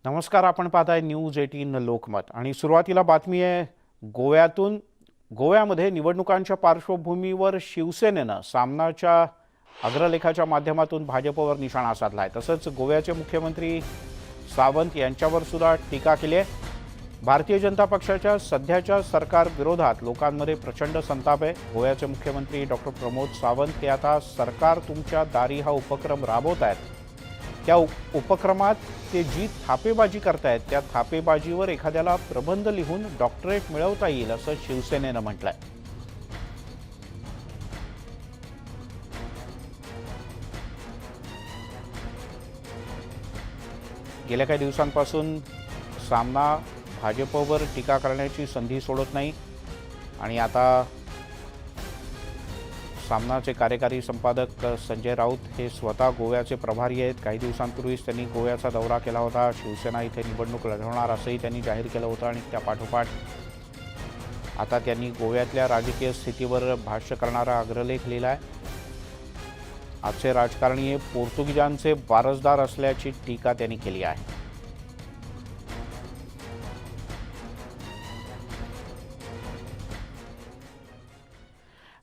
नमस्कार, आपण पाहताय न्यूज 18 लोकमत आणि सुरुवातीला बातमी आहे गोव्यातून। गोव्यामध्ये निवडणुकांच्या पार्श्वभूमीवर शिवसेनेनं सामनाच्या अग्रलेखाच्या माध्यमातून भाजपवर निशाणा साधला आहे। तसंच गोव्याचे मुख्यमंत्री सावंत यांच्यावर सुद्धा टीका केली आहे। भारतीय जनता पक्षाच्या सध्याच्या सरकार विरोधात लोकांमध्ये प्रचंड संताप आहे। गोव्याचे मुख्यमंत्री डॉक्टर प्रमोद सावंत हे आता सरकार तुमच्या दारी हा उपक्रम राबवत आहेत। त्या उपक्रमात ते जी थापेबाजी करतायत त्या थापेबाजीवर एखाद्याला प्रबंध लिहून डॉक्टरेट मिळवता येईल असं शिवसेनेनं म्हटलंय। गेल्या काही दिवसांपासून सामना भाजपवर टीका करण्याची संधी सोडत नाही आणि आता सामनाचे कार्यकारी संपादक संजय राऊत हे स्वतः गोव्याचे प्रभारी आहेत। काही दिवसांपूर्वीच त्यांनी गोव्याचा दौरा केला होता। शिवसेना इथे निवडणूक लढवणार असंही त्यांनी जाहीर केलं होतं आणि त्या पाठोपाठ आता त्यांनी गोव्यातल्या राजकीय स्थितीवर भाष्य करणारा अग्रलेख लिहिला आहे। आजचे राजकारणी हे पोर्तुगीजांचे वारसदार असल्याची टीका त्यांनी केली आहे।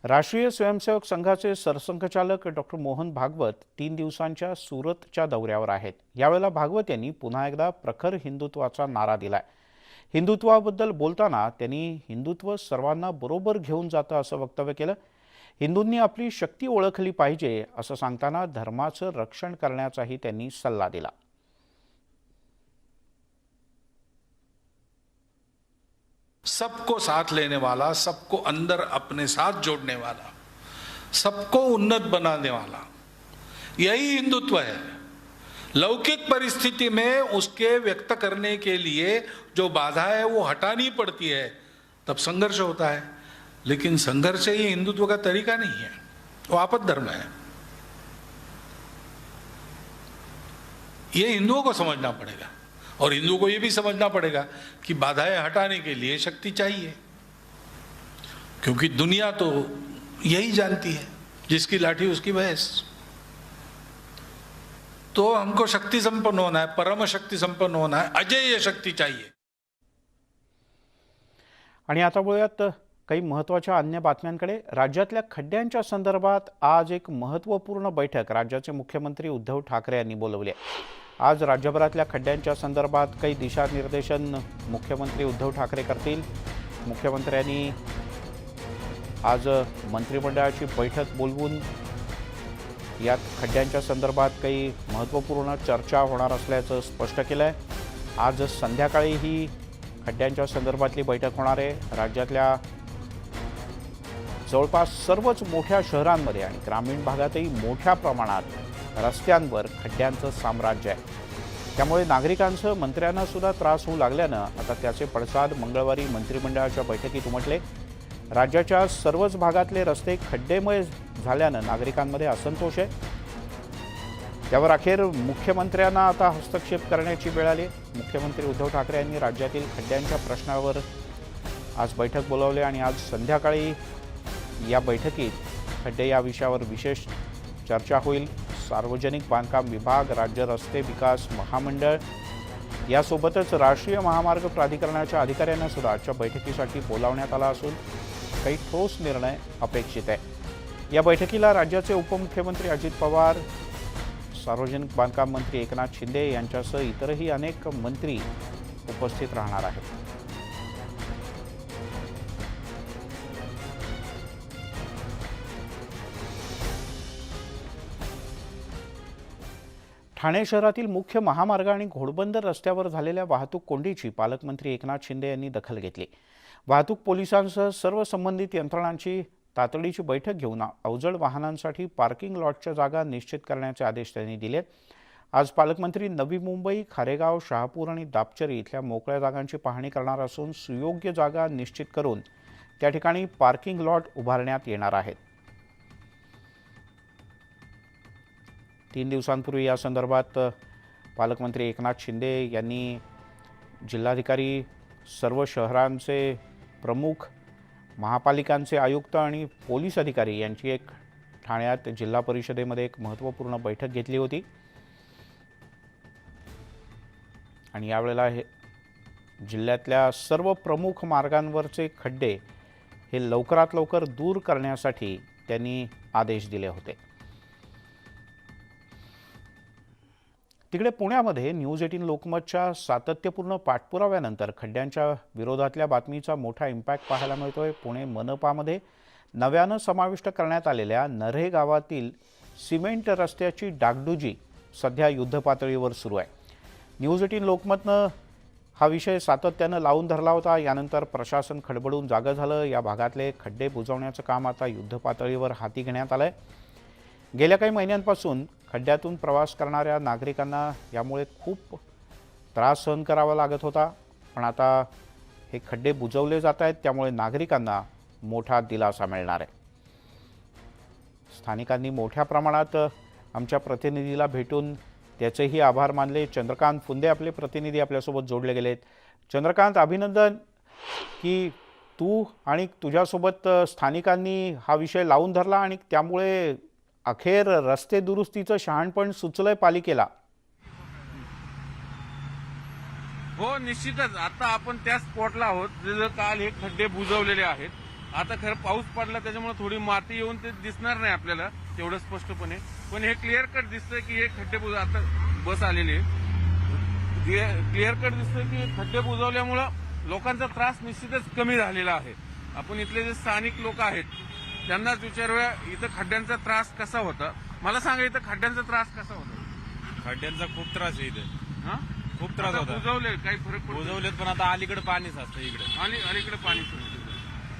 राष्ट्रीय स्वयंसेवक संघाचे सरसंघचालक डॉक्टर मोहन भागवत 3 दिवसांच्या सुरतच्या दौऱ्यावर आहेत। यावेळेला भागवत यांनी पुन्हा एकदा प्रखर हिंदुत्वाचा नारा दिलाय। हिंदुत्वाबद्दल बोलताना त्यांनी हिंदुत्व सर्वांना बरोबर घेऊन जातं असं वक्तव्य केलं। हिंदूंनी आपली शक्ती ओळखली पाहिजे असं सांगताना धर्माचं रक्षण करण्याचाही त्यांनी सल्ला दिला। सबको साथ लेने वाला, सबको अंदर अपने साथ जोड़ने वाला, सबको उन्नत बनाने वाला, यही हिंदुत्व है। लौकिक परिस्थिति में उसके व्यक्त करने के लिए जो बाधा है वो हटानी पड़ती है, तब संघर्ष होता है। लेकिन संघर्ष ही हिंदुत्व का तरीका नहीं है, वो आपद धर्म है। ये हिंदुओं को समझना पड़ेगा और हिंदुओं को ये भी समझना पड़ेगा कि बाधाएं हटाने के लिए शक्ति चाहिए, क्योंकि दुनिया तो यही जानती है, जिसकी लाठी उसकी भैंस। तो हमको शक्ति संपन्न होना है, परम शक्ति संपन्न होना है, अजेय शक्ति चाहिए। आणि आता बोलूयात काही महत्त्वाच्या अन्य बातम्यांकडे। राज्यातल्या खड्ड्यांच्या संदर्भात आज एक महत्त्वपूर्ण बैठक राज्याचे मुख्यमंत्री उद्धव ठाकरे यांनी बोलावली आहे। आज राज्यभरातल्या खड्ड्यांच्या संदर्भात काही दिशानिर्देशन मुख्यमंत्री उद्धव ठाकरे करतील। मुख्यमंत्र्यांनी आज मंत्रिमंडळाची बैठक बोलवून यात खड्ड्यांच्या संदर्भात काही महत्त्वपूर्ण चर्चा होणार असल्याचं स्पष्ट केलं आहे। आज संध्याकाळी ही खड्ड्यांच्या संदर्भातली बैठक होणार आहे। राज्यातल्या जवळपास सर्वच मोठ्या शहरांमध्ये आणि ग्रामीण भागातही मोठ्या प्रमाणात रस्त्यांवर खड्ड्यांचं साम्राज्य आहे। त्यामुळे नागरिकांसह मंत्र्यांना सुद्धा त्रास होऊ लागल्यानं आता त्याचे पडसाद मंगळवारी मंत्रिमंडळाच्या बैठकीत उमटले। राज्याच्या सर्वच भागातले रस्ते खड्डेमय झाल्यानं नागरिकांमध्ये असंतोष आहे। त्यावर अखेर मुख्यमंत्र्यांना आता हस्तक्षेप करण्याची वेळ आली। मुख्यमंत्री उद्धव ठाकरे यांनी राज्यातील खड्ड्यांच्या प्रश्नावर आज बैठक बोलावली आणि आज संध्याकाळी या बैठकीत खड्डे या विषयावर विशेष चर्चा होईल। सार्वजनिक बांधकाम विभाग, राज्य रस्ते विकास महामंडळ यासोबतच राष्ट्रीय महामार्ग प्राधिकरणाच्या अधिकाऱ्यांना सुद्धा आजच्या बैठकीसाठी बोलावण्यात आला असून काही ठोस निर्णय अपेक्षित आहे। या बैठकीला राज्याचे उपमुख्यमंत्री अजित पवार, सार्वजनिक बांधकाम मंत्री एकनाथ शिंदे यांच्यासह इतरही अनेक मंत्री उपस्थित राहणार आहेत। ठाणे शहरातील मुख्य महामार्ग आणि घोडबंदर रस्त्यावर झालेल्या वाहतूक कोंडीची पालकमंत्री एकनाथ शिंदे यांनी दखल घेतली। वाहतूक पोलिसांसह सर्व संबंधित यंत्रणांची तातडीची बैठक घेऊन अवजड वाहनांसाठी पार्किंग लॉटच्या जागा निश्चित करण्याचे आदेश त्यांनी दिले। आज पालकमंत्री नवी मुंबई, खारेगाव, शहापूर आणि दापचरी इथल्या मोकळ्या जागांची पाहणी करणार असून सुयोग्य जागा निश्चित करून त्या ठिकाणी पार्किंग लॉट उभारण्यात येणार आहेत। 3 दिवसांपूर्वी या संदर्भात पालकमंत्री एकनाथ शिंदे यांनी जिल्हाधिकारी, सर्व शहरांचे प्रमुख, महापालिकांचे आयुक्त आणि पोलीस अधिकारी यांची एक ठाण्यात जिल्हा परिषदेमध्ये एक महत्त्वपूर्ण बैठक घेतली होती। आणि यावेळेला हे जिल्ह्यातल्या सर्व प्रमुख मार्गांवरचे खड्डे हे लवकरात लवकर दूर करण्यासाठी त्यांनी आदेश दिले होते. तिकडे पुण्यामध्ये न्यूज 18 लोकमतच्या सातत्यपूर्ण पाठपुराव्यानंतर खड्ड्यांच्या विरोधातल्या बातमीचा मोठा इम्पॅक्ट पाहायला मिळतोय. पुणे मनपामध्ये नव्यानं समाविष्ट करण्यात आलेल्या नऱ्हे गावातील सिमेंट रस्त्याची डागडुजी सध्या युद्धपातळीवर सुरू आहे. न्यूज 18 लोकमतनं हा विषय सातत्यानं लावून धरला होता. यानंतर प्रशासन खडबडून जागं झालं. या भागातले खड्डे बुजवण्याचं काम आता युद्धपातळीवर हाती घेण्यात आलंय. गेल्या काही महिन्यांपासून खड्ड्यातून प्रवास करणाऱ्या नागरिकांना यामुळे खूप त्रास सहन करावा लागत होता, पण आता हे खड्डे बुजवले जात आहेत, त्यामुळे नागरिकांना मोठा दिलासा मिळणार आहे. स्थानिकांनी मोठ्या प्रमाणात आमच्या प्रतिनिधीला भेटून त्याचेही आभार मानले. चंद्रकांत फुंदे आपले प्रतिनिधी आपल्यासोबत जोडले गेलेत. चंद्रकांत, अभिनंदन की तू आणि तुझ्यासोबत स्थानिकांनी हा विषय लावून धरला आणि त्यामुळे अखेर रस्ते दुरुस्तीचं शहाणपण सुचलंय पालिकेला. हो, निश्चितच. आता आपण त्या स्पॉटला आहोत जिथे काल हे खड्डे बुजवलेले आहेत. आता खरं पाऊस पडला त्याच्यामुळे थोडी माती येऊन ते दिसणार नाही आपल्याला तेवढं स्पष्टपणे, पण हे क्लिअर कट दिसतंय की हे खड्डे आता बस आलेली आहे. क्लिअर कट दिसतंय की खड्डे बुजवल्यामुळं लोकांचा त्रास निश्चितच कमी झालेला आहे. आपण इथले जे स्थानिक लोक आहेत त्यांनाच विचारूया, इथं खड्ड्यांचा त्रास कसा होता. मला सांगा, इथं खड्ड्यांचा त्रास कसा होता? खड्ड्यांचा खूप त्रास आहे इथे. हा, खूप त्रास होता. बुजवले काही फरक पडतो? बुजवलेत, पण आता अलीकडे पाणीच असतं इकडे. आणि अलीकडे पाणी सुरू.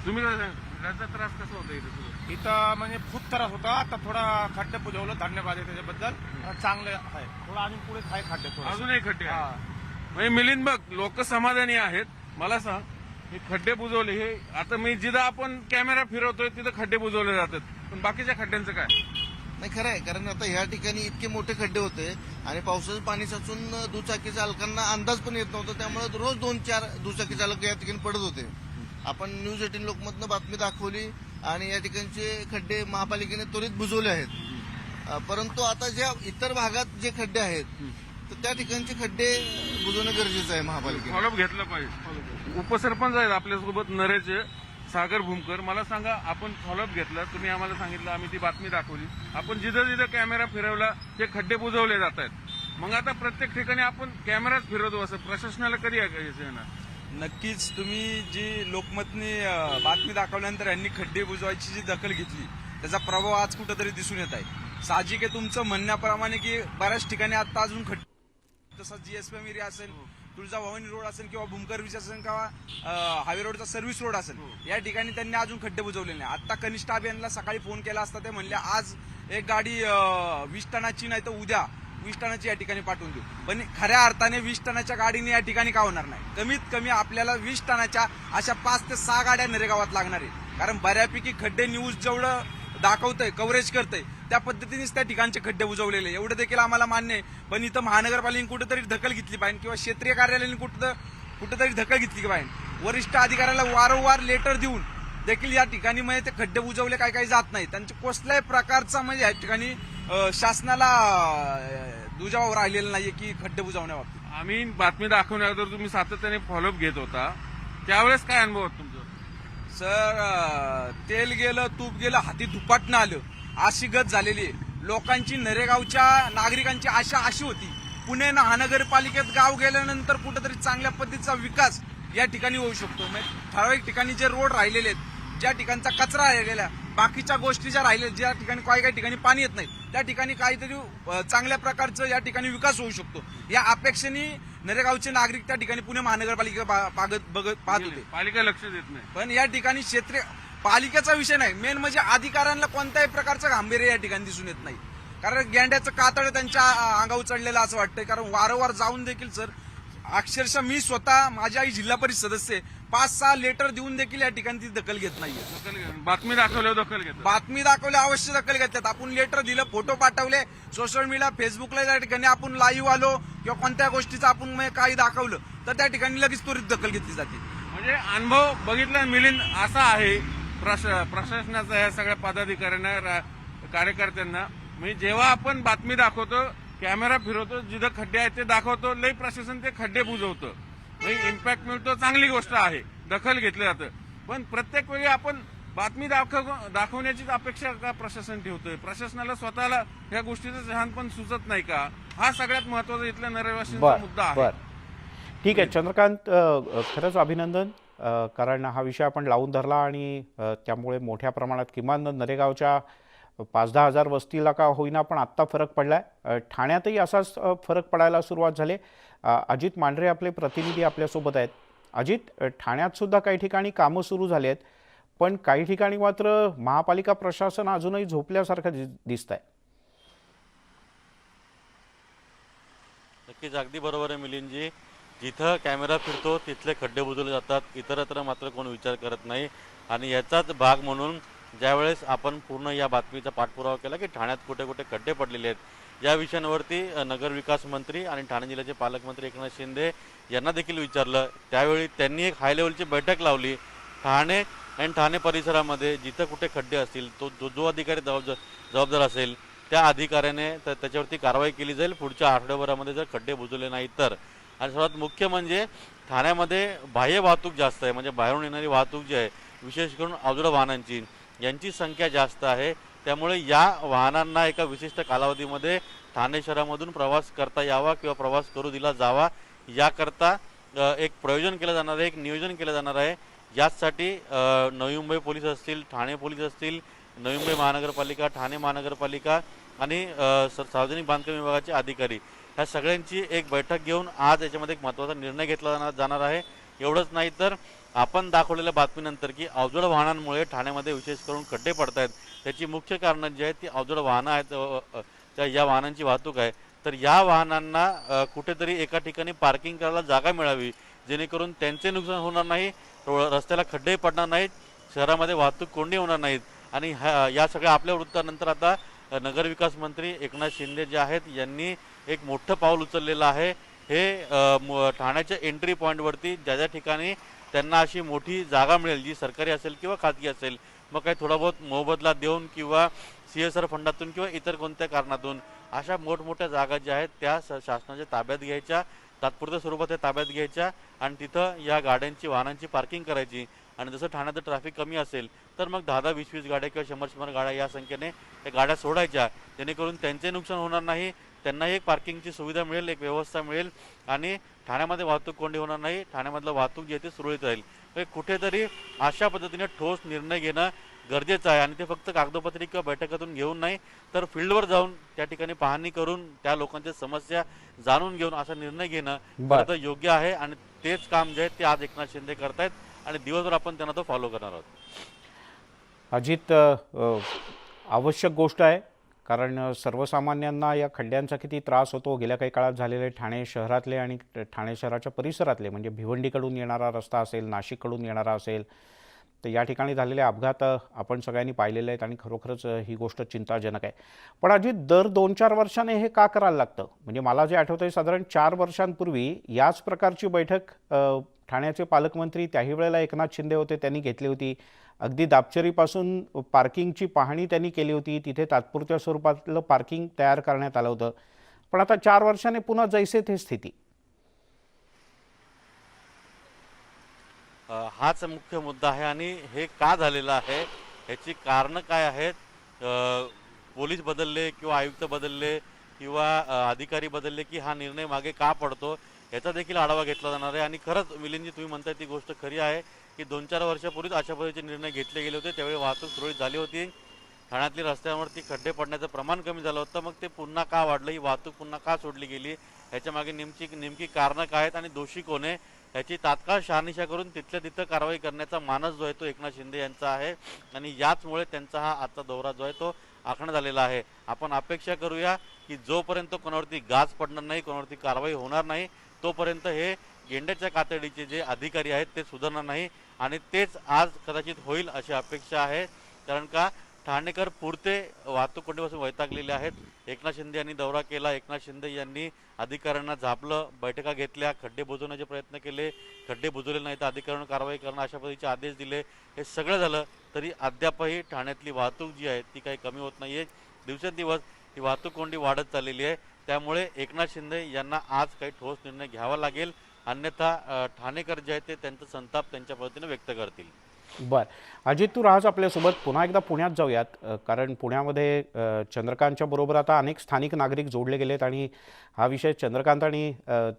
तुम्ही काय सांगा, खड्ड्यांचा त्रास कसा होता इथं? इथं म्हणजे खूप त्रास होता. आता थोडा खड्डे बुजवलं, धन्यवाद आहे त्याच्याबद्दल. चांगलं आहे. थोडा अजून पुढे आहे खड्डे, अजूनही खड्डे आहेत. म्हणजे मिलिंद बघ, लोक समाधानी आहेत. मला सांग, हे खड्डे बुजवले, हे आता मी जिथं आपण कॅमेरा फिरवतोय तिथं खड्डे बुजवले जातात, पण बाकीच्या खड्ड्यांचं काय? नाही, खरं आहे. कारण आता ह्या ठिकाणी इतके मोठे खड्डे होते आणि पावसाचं पाणी साचून दुचाकी चालकांना अंदाज पण येत नव्हता. त्यामुळे रोज 2-4 दुचाकी चालक या ठिकाणी पडत होते. आपण न्यूज 18 लोकमतनं बातमी दाखवली आणि या ठिकाणचे खड्डे महापालिकेने त्वरित बुजवले आहेत. परंतु आता ज्या इतर भागात जे खड्डे आहेत तर त्या ठिकाणचे खड्डे बुजवणं गरजेचं आहे महापालिकेने. फॉलोअप घेतलं पाहिजे. उपसरपंच आहेत आपल्यासोबत नरेचे, सागर भूमकर. मला सांगा, आपण फॉलोअप घेतला, तुम्ही आम्हाला सांगितलं, आम्ही ती बातमी दाखवली, आपण जिथं जिथं कॅमेरा फिरवला ते खड्डे बुजवले जात आहेत. मग आता प्रत्येक ठिकाणी आपण कॅमेराच फिरवतो, असं प्रशासनाला कधी येणार? नक्कीच. तुम्ही जी लोकमतने बातमी दाखवल्यानंतर यांनी खड्डे बुजवायची जी दखल घेतली त्याचा प्रभाव आज कुठेतरी दिसून येत आहे. साहजिक आहे तुमचं म्हणण्याप्रमाणे की बऱ्याच ठिकाणी आता अजून खड्डे, तसं जीएसपीएम एरिया असेल, तुळजाभवानी रोड असेल किंवा भूमकर बीच असेल किंवा हायवे रोडचा सर्व्हिस रोड असेल, या ठिकाणी त्यांनी अजून खड्डे बुजवले नाही. आता कनिष्ठ अभियानला सकाळी फोन केला असता, ते म्हणले आज एक गाडी 20 टनाची नाही तर उद्या 20 टनाची या ठिकाणी पाठवून देऊ. पण खऱ्या अर्थाने 20 टनाच्या गाडीने या ठिकाणी का होणार नाही? कमीत कमी आपल्याला 20 टनाच्या अशा 5 ते 6 गाड्या नरेगावात लागणार आहे. कारण बऱ्यापैकी खड्डे न्यूज जेवढं दाखवतंय, कव्हरेज करतंय, त्या पद्धतीनेच त्या ठिकाणचे खड्डे बुजवलेले. एवढं देखील आम्हाला मान्य आहे, पण इथं महानगरपालिकेने कुठेतरी दखल घेतली पाहिजे किंवा क्षेत्रीय कार्यालयाने कुठेतरी दखल घेतली पाहिजे. वरिष्ठ अधिकाऱ्याला वारंवार लेटर देऊन देखील या ठिकाणी म्हणजे ते खड्डे बुजवले काही जात नाही. त्यांच्या कसल्याही प्रकारचा म्हणजे या ठिकाणी शासनाला दुजाभाव राहिलेला नाहीये की खड्डे बुजवण्याबाबतीत. आम्ही बातमी दाखवण्यावर तुम्ही सातत्याने फॉलोअप घेत होता, त्यावेळेस काय अनुभव होता तुमचा? सर, तेल गेलं, तूप गेलं, हाती धुपाटणं आलं, अशी गत झालेली आहे. लोकांची, नरेगावच्या नागरिकांची आशा अशी होती, पुणे महानगरपालिकेत गाव गेल्यानंतर कुठेतरी चांगल्या पद्धतीचा विकास या ठिकाणी होऊ शकतो. म्हणजे ठराविक ठिकाणी जे रोड राहिलेले आहेत, ज्या ठिकाणचा कचरा राहिलेला, बाकीच्या गोष्टी ज्या राहिलेल्या, ज्या ठिकाणी काही ठिकाणी पाणी येत नाही, त्या ठिकाणी काहीतरी चांगल्या प्रकारचं या ठिकाणी विकास होऊ शकतो. या अपेक्षेने नरेगावचे नागरिक त्या ठिकाणी पुणे महानगरपालिका पाहत होते. पालिका लक्ष देत नाही. पण या ठिकाणी क्षेत्रीय पालिकेचा विषय नाही, मेन म्हणजे अधिकाऱ्यांना कोणत्याही प्रकारचं गांभीर्य या ठिकाणी दिसून येत नाही. कारण गेंड्याचं कातड त्यांच्या अंगावर चढलेलं असं वाटतंय. कारण वारंवार जाऊन देखील सर, अक्षरशः मी स्वतः, माझी आई जिल्हा परिषद सदस्य, 5-6 लेटर देऊन देखील या ठिकाणी ती दखल घेत नाहीये. बातमी दाखवल्यावर दखल घेत, बातमी दाखवल्या अवश्य दखल घेतल्यात. आपण लेटर दिलं, फोटो पाठवले, सोशल मीडिया, फेसबुकला त्या ठिकाणी आपण लाईव्ह आलो किंवा कोणत्या गोष्टीचं आपण काही दाखवलं तर त्या ठिकाणी लगेच त्वरित दखल घेतली जाते. म्हणजे अनुभव बघितला मिलिंद असा आहे प्रशासनाचा, या सगळ्या पदाधिकाऱ्यांना, कार्यकर्त्यांना. म्हणजे जेव्हा आपण बातमी दाखवतो कॅमेरा फिरवतो, जिथं खड्डे आहेत ते दाखवतो, लई प्रशासन ते खड्डे बुजवतं. म्हणजे इम्पॅक्ट मिळतो, चांगली गोष्ट आहे, दखल घेतलं जातं. पण प्रत्येक वेळी आपण बातमी दाखवण्याचीच अपेक्षा का प्रशासन ठेवतोय? प्रशासनाला स्वतःला या गोष्टीचं जहानपण सुचत नाही का? हा सगळ्यात महत्वाचा इथल्या नरवासींचा मुद्दा आहे. ठीक आहे चंद्रकांत, खरंच अभिनंदन, कारण हा विषय आपण लावून धरला आणि त्यामुळे मोठ्या प्रमाणात किमान नरेगावच्या 5-10 हजार वस्तीला का होईना पण आत्ता फरक पडलाय. ठाण्यातही असाच फरक पडायला सुरुवात झाली. अजित मांढरे आपले प्रतिनिधी आपल्यासोबत आहेत. अजित, ठाण्यात सुद्धा काही ठिकाणी कामं सुरू झाली आहेत, पण काही ठिकाणी मात्र महापालिका प्रशासन अजूनही झोपल्यासारखं दिसत आहे. नक्कीच अगदी बरोबर आहे मिलिंदजी. जिथं कॅमेरा फिरतो तिथले खड्डे बुजवले जातात, इतरत्र मात्र कोण विचार करत नाही. आणि याचाच भाग म्हणून ज्यावेळेस आपण पूर्ण या बातमीचा पाठपुरावा केला की ठाण्यात कुठे कुठे खड्डे पडलेले आहेत, या विषयांवरती नगरविकास मंत्री आणि ठाणे जिल्ह्याचे पालकमंत्री एकनाथ शिंदे यांना देखील विचारलं. त्यावेळी त्यांनी एक हाय लेवलची बैठक लावली. ठाणे आणि ठाणे परिसरामध्ये जिथं कुठे खड्डे असतील, जो अधिकारी जबाबदार असेल त्या अधिकाऱ्याने त्याच्यावरती कारवाई केली जाईल पुढच्या आठवड्याभरामध्ये जर खड्डे बुजवले नाही तर. आणि सर्वात मुख्य म्हणजे ठाण्यामध्ये बाह्य वाहतूक जास्त आहे, म्हणजे बाहेरून येणारी वाहतूक जी आहे, विशेष करून अवजड वाहनांची, यांची संख्या जास्त आहे. त्यामुळे या वाहनांना एका विशिष्ट कालावधीमध्ये ठाणे शहरामधून प्रवास करता यावा किंवा प्रवास करू दिला जावा, याकरता एक प्रयोजन केलं जाणार आहे, एक नियोजन केलं जाणार आहे. याचसाठी नवी मुंबई पोलीस असतील, ठाणे पोलीस असतील, नवी मुंबई महानगरपालिका, ठाणे महानगरपालिका आणि सार्वजनिक बांधकाम विभागाचे अधिकारी, ह्या सगळ्यांची एक बैठक घेऊन आज याच्यामध्ये एक महत्त्वाचा निर्णय घेतला जाणार आहे. एवढंच नाही तर आपण दाखवलेल्या बातमीनंतर की अवजड वाहनांमुळे ठाण्यामध्ये विशेष करून खड्डे पडत आहेत, त्याची मुख्य कारणं जी आहेत ती अवजड वाहनं आहेत, या वाहनांची वाहतूक आहे. तर या वाहनांना कुठेतरी एका ठिकाणी पार्किंग करायला जागा मिळावी, जेणेकरून त्यांचे नुकसान होणार नाही, रस्त्याला खड्डे पडणार नाहीत, शहरामध्ये वाहतूक कोंडी होणार नाहीत. आणि या सगळ्या आपल्या वृत्तानंतर आता नगरविकास मंत्री एकनाथ शिंदे जे आहेत यांनी एक मोठं पाऊल उचललेलं आहे. हे ठाण्याच्या एंट्री पॉईंटवरती ज्या ठिकाणी त्यांना अशी मोठी जागा मिळेल, जी सरकारी असेल किंवा खाजगी असेल, मग काही थोडा बहुत मोबदला देऊन किंवा CSR फंडातून किंवा इतर कोणत्या कारणातून अशा मोठमोठ्या जागा ज्या आहेत त्या शासनाच्या ताब्यात घ्यायच्या, तात्पुरत्या स्वरूपात त्या ताब्यात घ्यायच्या आणि तिथं या गाड्यांची, वाहनांची पार्किंग करायची. आणि जसं ठाण्याचं ट्रॅफिक कमी असेल तर मग 10-10, 20-20 गाड्या किंवा 100-100 गाड्या या संख्येने त्या गाड्या सोडायच्या, जेणेकरून त्यांचे नुकसान होणार नाही, त्यांनाही एक पार्किंगची सुविधा मिळेल, एक व्यवस्था मिळेल आणि ठाण्यामध्ये वाहतूक कोंडी होणार नाही, ठाण्यामधलं वाहतूक जी आहे ती सुरळीत राहील. कुठेतरी अशा पद्धतीने ठोस निर्णय घेणं गरजेचं आहे. आणि ते फक्त कागदोपत्री किंवा बैठकातून घेऊन नाही तर फील्डवर जाऊन त्या ठिकाणी पाहणी करून त्या लोकांच्या समस्या जाणून घेऊन असा निर्णय घेणं खरं योग्य आहे. आणि तेच काम जे आहे ते आज एकनाथ शिंदे करतायत आणि दिवसभर आपण त्यांना तो फॉलो करणार आहोत. अजित, आवश्यक गोष्ट आहे, कारण सर्वसामान्यांना या खड्ड्यांचा किती त्रास होतो गेल्या काही काळात झालेले ठाणे शहरातले आणि ठाणे शहराच्या परिसरातले, म्हणजे भिवंडीकडून येणारा रस्ता असेल, नाशिककडून येणारा असेल, तर या ठिकाणी झालेले अपघात आपण सगळ्यांनी पाहिलेले आहेत आणि खरोखरच ही गोष्ट चिंताजनक आहे. पण अजित, दर 2-4 वर्षाने हे का करायला लागतं? म्हणजे मला जे आठवतं आहे साधारण 4 वर्षांपूर्वी याच प्रकारची बैठक ठाण्याचे पालकमंत्री त्याही वेळेला एकनाथ शिंदे होते, त्यांनी घेतली होती. अगदी दापचेरीपासून पार्किंगची पाहणी त्यांनी केली होती, तिथे तात्पुरत्या स्वरूपातलं पार्किंग तयार करण्यात आलं होतं. पण आता 4 वर्षाने पुन्हा जैसे थे स्थिती. हाच मुख्य मुद्दा आहे आणि हे का झालेलं आहे, ह्याची कारणं काय आहेत? पोलीस बदलले किंवा आयुक्त बदलले किंवा अधिकारी बदलले की हा निर्णय मागे का पडतो, याचा देखील आढावा घेतला जाणार आहे. आणि खरंच मिलिंदजी, तुम्ही म्हणताय ती गोष्ट खरी आहे की 2-4 वर्षापूर्वीच अशा पद्धतीचे निर्णय घेतले गेले होते, त्यावेळी वाहतूक सुरळीत झाली होती, ठाण्यातली रस्त्यांवरती खड्डे पडण्याचं प्रमाण कमी झालं होतं. मग ते पुन्हा का वाढलं, ही वाहतूक पुन्हा का सोडली गेली, ह्याच्यामागे नेमकी कारणं काय आहेत आणि दोषी कोण आहे, याची तात्काळ शहानिशा करून तिथल्या तिथं कारवाई करण्याचा मानस जो आहे तो एकनाथ शिंदे यांचा आहे. आणि याचमुळे त्यांचा हा आजचा दौरा जो आहे तो आखण्यात आलेला आहे. आपण अपेक्षा करूया की जोपर्यंत कोणावरती गाज पडणार नाही, कोणावरती कारवाई होणार नाही, तोपर्यंत हे गेंड्याच्या कातडीचे जे अधिकारी आहेत ते सुधारणार नाही. आणि तेच आज कदाचित होईल अशी अपेक्षा आहे, कारण का ठाणेकर पुरते वाहतूक कोंडीपासून वैतागलेले आहेत. एकनाथ शिंदे यांनी दौरा केला, एकनाथ शिंदे यांनी अधिकाऱ्यांना झापलं, बैठका घेतल्या, खड्डे बुजवण्याचे प्रयत्न केले, खड्डे बुजवले नाही तर अधिकाऱ्यांवर कारवाई करणं अशा पद्धतीचे आदेश दिले. हे सगळं झालं तरी अद्यापही ठाण्यातली वाहतूक जी आहे ती काही कमी होत नाही आहे. दिवसेंदिवस ही वाहतूक कोंडी वाढत चाललेली आहे. त्यामुळे एकनाथ शिंदे यांना आज काही ठोस निर्णय घ्यावा लागेल, अन्यथा ठाणेकर जे आहेत ते त्यांचा संताप त्यांच्या पद्धतीने व्यक्त करतील. बर, अजित तू राहच आपल्यासोबत. पुन्हा एकदा पुण्यात जाऊयात, कारण पुण्यामध्ये चंद्रकांतच्या बरोबर आता अनेक स्थानिक नागरिक जोडले गेलेत आणि हा विषय चंद्रकांत आणि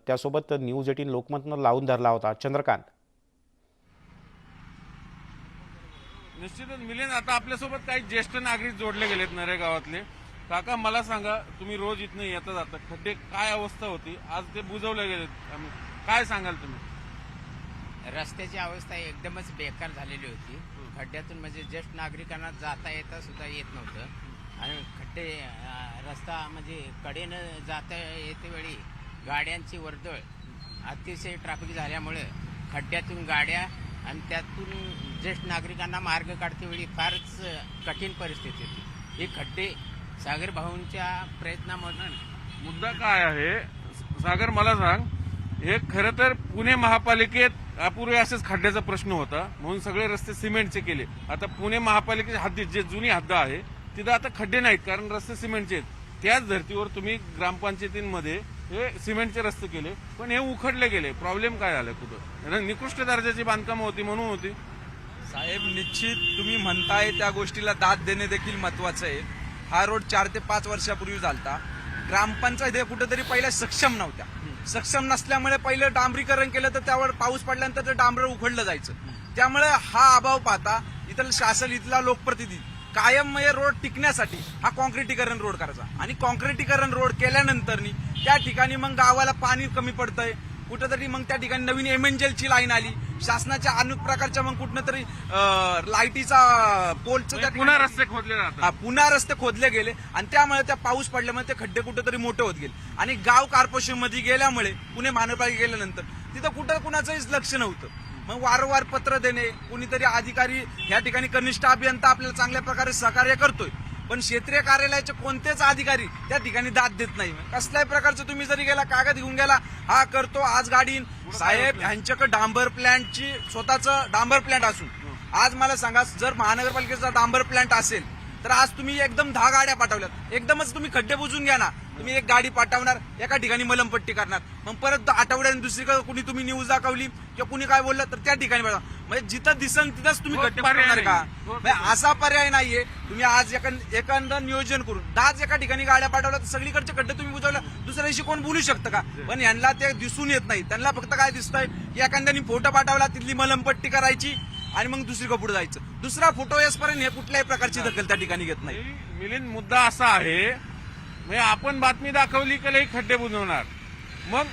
त्यासोबत न्यूज 18 लोकमतनं लावून धरला होता. चंद्रकांत. निश्चितच मिलिंद, आता आपल्यासोबत काही ज्येष्ठ नागरिक जोडले गेलेत नरे गावातले. काका, मला सांगा, तुम्ही रोज इथनं येता जाता, खड्डे काय अवस्था होती, आज ते बुजवले गेलेत, काय सांगाल तुम्ही? रस्त्याची अवस्था एकदमच बेकार झालेली होती. खड्ड्यातून म्हणजे ज्येष्ठ नागरिकांना जाता येता सुद्धा येत नव्हतं आणि खड्डे रस्ता म्हणजे कडेनं जाता येते वेळी गाड्यांची वर्दळ, अतिशय ट्रॅफिक झाल्यामुळे खड्ड्यातून गाड्या आणि त्यातून ज्येष्ठ नागरिकांना मार्ग काढते वेळी फारच कठीण परिस्थिती होती. हे खड्डे सागर भाऊंच्या प्रयत्नामधून. मुद्दा काय आहे सागर, मला सांग. हे खरं तर पुणे महापालिकेत अपूर्वी असेच खड्ड्याचा प्रश्न होता, म्हणून सगळे रस्ते सिमेंटचे केले. आता पुणे महापालिकेच्या हद्दीत जे जुनी हद्द आहे तिथं आता खड्डे नाहीत, कारण रस्ते सिमेंटचे आहेत. त्याच धर्तीवर तुम्ही ग्रामपंचायतींमध्ये हे सिमेंटचे रस्ते केले, पण हे उखडले गेले. प्रॉब्लेम काय झालं? कुठं निकृष्ट दर्जाची बांधकामं होती म्हणून होती. साहेब, निश्चित तुम्ही म्हणताय त्या गोष्टीला दाद देणे देखील महत्वाचं आहे. हा रोड 4 ते 5 वर्षापूर्वी झालता. ग्रामपंचायत कुठेतरी पहिल्या सक्षम नव्हत्या. सक्षम नसल्यामुळे पहिलं डांबरीकरण केलं तर त्यावर पाऊस पडल्यानंतर ते डांबर उखडलं जायचं. त्यामुळे हा अभाव पाहता इथलं शासन, इथला लोकप्रतिनिधी कायम हे रोड टिकण्यासाठी हा कॉन्क्रिटीकरण रोड करायचा आणि कॉन्क्रिटीकरण रोड केल्यानंतर त्या ठिकाणी मग गावाला पाणी कमी पडतंय. कुठेतरी मग त्या ठिकाणी नवीन एमएनजेलची लाईन आली. शासनाच्या अनेक प्रकारच्या मग कुठनं तरी लाईटीचा पोलचं पुन्हा रस्ते खोदले जातात. पुन्हा रस्ते खोदले गेले आणि त्यामुळे त्या पाऊस पडल्यामुळे ते खड्डे कुठेतरी मोठे होत गेले आणि गाव कॉर्पोरेशन मध्ये गेल्यामुळे पुणे महानगरपालिका गेल्यानंतर तिथं कुठं कुणाचंच लक्ष नव्हतं. मग वारंवार पत्र देणे, कुणीतरी अधिकारी या ठिकाणी कनिष्ठ अभियंता आपल्याला चांगल्या प्रकारे सहकार्य करतोय, पण क्षेत्रीय कार्यालयाचे कोणतेच अधिकारी त्या ठिकाणी दाद देत नाही. कसल्याही प्रकारचं तुम्ही जरी गेला, कागद घेऊन गेला, हा करतो आज गाडी. साहेब, यांच्याकडे डांबर प्लॅन्टची स्वतःचं डांबर प्लॅन्ट असून आज मला सांगा, जर महानगरपालिकेचा डांबर प्लॅन्ट असेल तर आज तुम्ही एकदम 10 गाड्या पाठवल्यात. एकदमच तुम्ही खड्डे बुजून घ्या ना. तुम्ही एक गाडी पाठवणार, एका ठिकाणी मलमपट्टी करणार, मग परत आठवड्याने दुसरीकडे कुणी तुम्ही न्यूज दाखवली किंवा कुणी काय बोललं तर त्या ठिकाणी पाठवा. म्हणजे जिथं दिसन तिथंच तुम्ही खड्डे पाठवणार का? म्हणजे असा पर्याय नाहीये. तुम्ही आज एखादं नियोजन करून 10 एका ठिकाणी गाड्या पाठवल्या तर सगळीकडचे खड्डे तुम्ही बुजवल्या, दुसऱ्या दिवशी कोण बोलू शकतं का? पण यांना ते दिसून येत नाही. त्यांना फक्त काय दिसतंय की एखाद्यानी फोटो पाठवला, तिथली मलमपट्टी करायची आणि मग दुसरीकडे पुढे जायचं. दुसरा फोटो येसपर्यंत हे कुठल्याही प्रकारची दखल त्या ठिकाणी घेत नाही. मिलिंद, मुद्दा असा आहे, म्हणजे आपण बातमी दाखवली की लई खड्डे बुजवणार, मग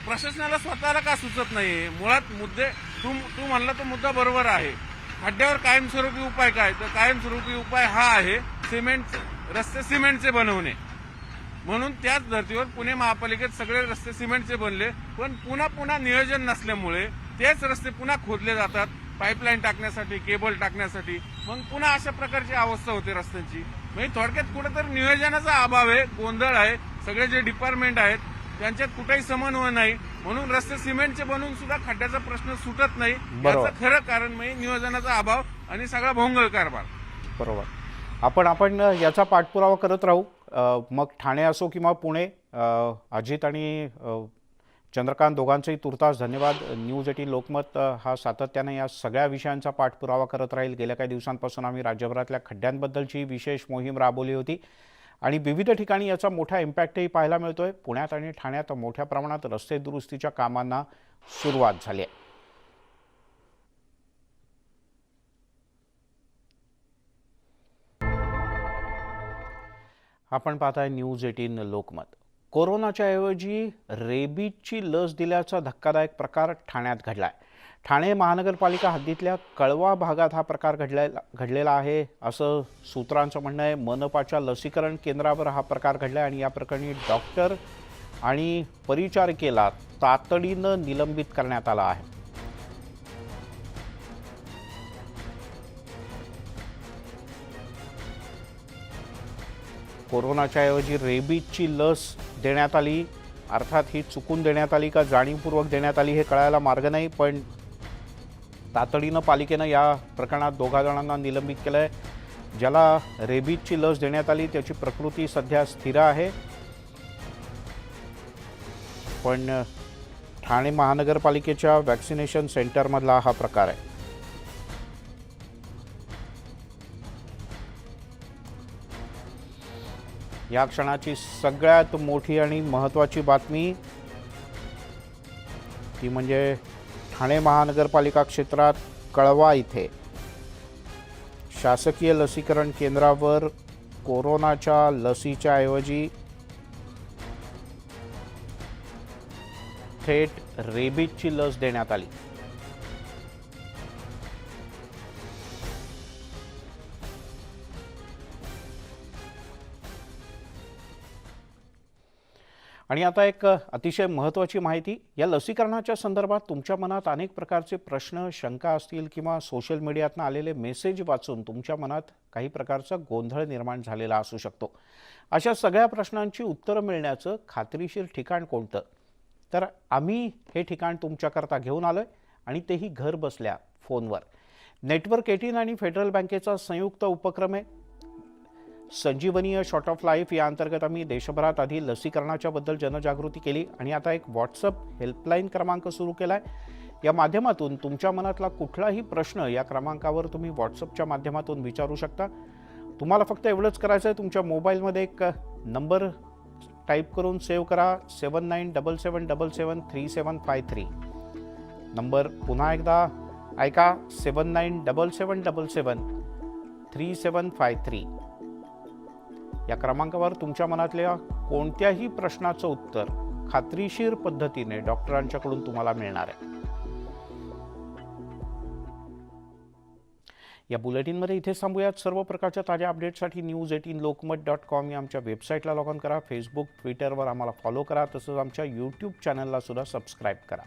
प्रशासनाला स्वतःला का सुचत नाही? मुळात मुद्दे तू म्हणला तो मुद्दा बरोबर आहे. खड्ड्यावर कायमस्वरूपी उपाय काय? तर कायमस्वरूपी उपाय हा आहे रस्ते सिमेंटचे बनवणे. म्हणून त्याच धर्तीवर पुणे महापालिकेत सगळे रस्ते सिमेंटचे बनले, पण पुन्हा नियोजन नसल्यामुळे तेच रस्ते पुन्हा खोदले जातात पाईपलाईन टाकण्यासाठी, केबल टाकण्यासाठी. मग पुन्हा अशा प्रकारची अवस्था होते रस्त्यांची. म्हणजे थोडक्यात कुठेतरी नियोजनाचा अभाव आहे, गोंधळ आहे. सगळे जे डिपार्टमेंट आहेत त्यांच्यात कुठेही समन्वय नाही, म्हणून रस्ते सिमेंटचे बनवून सुद्धा खड्ड्याचा प्रश्न सुटत नाही. याचं खरं कारण म्हणजे नियोजनाचा अभाव आणि सगळा भोंगळ कारभार. बरोबर. आपण याचा पाठपुरावा करत राहू. मग ठाणे असो किंवा पुणे. अजित आणि चंद्रकांत दोघांचेही तुर्तास धन्यवाद. न्यूज 18 लोकमत हा सातत्याने या सगळ्या विषयांचा पाठपुरावा करत राहील. गेल्या काही दिवसांपासून आम्ही राज्यभरातल्या खड्ड्यांबद्दलची विशेष मोहीम राबवली होती आणि विविध ठिकाणी याचा मोठा इम्पॅक्टही पाहायला मिळतोय. पुण्यात आणि ठाण्यात मोठ्या प्रमाणात रस्ते दुरुस्तीच्या कामांना सुरुवात झाली आहे. आपण पाहताय न्यूज 18 लोकमत. कोरोनाच्या ऐवजी रेबीजची लस दिल्याचा धक्कादायक प्रकार ठाण्यात घडलाय. ठाणे महानगरपालिका हद्दीतल्या कळवा भागात हा प्रकार घडलेला आहे असं सूत्रांचं म्हणणं आहे. मनपाच्या लसीकरण केंद्रावर हा प्रकार घडलाय आणि या प्रकरणी डॉक्टर आणि परिचारिकेला तातडीनं निलंबित करण्यात आलं आहे. कोरोनाच्या ऐवजी रेबीजची लस देण्यात आली. अर्थात ही चुकून देण्यात आली का जाणीवपूर्वक देण्यात आली हे कळायला मार्ग नाही, पण तातडीनं पालिकेनं या प्रकरणात 2 जणांना निलंबित केलं आहे. ज्याला रेबीजची लस देण्यात आली त्याची प्रकृती सध्या स्थिर आहे. पण ठाणे महानगरपालिकेच्या वॅक्सिनेशन सेंटरमधला हा प्रकार आहे. या क्षणाची सगळ्यात मोठी आणि महत्त्वाची बातमी ती म्हणजे ठाणे महानगरपालिका क्षेत्रात कळवा इथे शासकीय लसीकरण केंद्रावर कोरोनाच्या लसीच्या ऐवजी थेट रेबीजची लस देण्यात आली. आणि आता एक अतिशय महत्त्वाची माहिती. या लसीकरणाच्या संदर्भात तुमच्या मनात अनेक प्रकारचे प्रश्न, शंका असतील किंवा सोशल मीडियातून आलेले मेसेज वाचून तुमच्या मनात काही प्रकारचा गोंधळ निर्माण झालेला असू शकतो. अशा सगळ्या प्रश्नांची उत्तरं मिळण्याचं खात्रीशीर ठिकाण कोणतं? तर आम्ही हे ठिकाण तुमच्याकरता घेऊन आलोय आणि तेही घर बसल्या फोनवर. नेटवर्क 18 आणि फेडरल बँकेचा संयुक्त उपक्रम आहे संजीवनी शॉर्ट ऑफ लाईफ. या अंतर्गत आम्ही देशभरात आधी लसीकरणाच्या बद्दल जनजागृती केली आणि आता एक व्हॉट्सअप हेल्पलाईन क्रमांक सुरू केला आहे. या माध्यमातून तुमच्या मनातला कुठलाही प्रश्न या क्रमांकावर तुम्ही व्हॉट्सअपच्या माध्यमातून विचारू शकता. तुम्हाला फक्त एवढंच करायचं आहे, तुमच्या मोबाईलमध्ये एक नंबर टाईप करून सेव्ह करा 7977773753. नंबर पुन्हा एकदा ऐका 7977773753. या क्रमांकावर तुमच्या मनातल्या कोणत्याही प्रश्नाचं उत्तर खात्रीशीर पद्धतीने डॉक्टरांच्याकडून तुम्हाला मिळणार आहे. या बुलेटिनमध्ये इथे थांबूयात. सर्व प्रकारच्या ताज्या अपडेट्ससाठी news18lokmat.com या आमच्या वेबसाईटला लॉग ऑन करा. फेसबुक, ट्विटरवर आम्हाला फॉलो करा. तसंच आमच्या यूट्यूब चॅनलला सुद्धा सबस्क्राईब करा.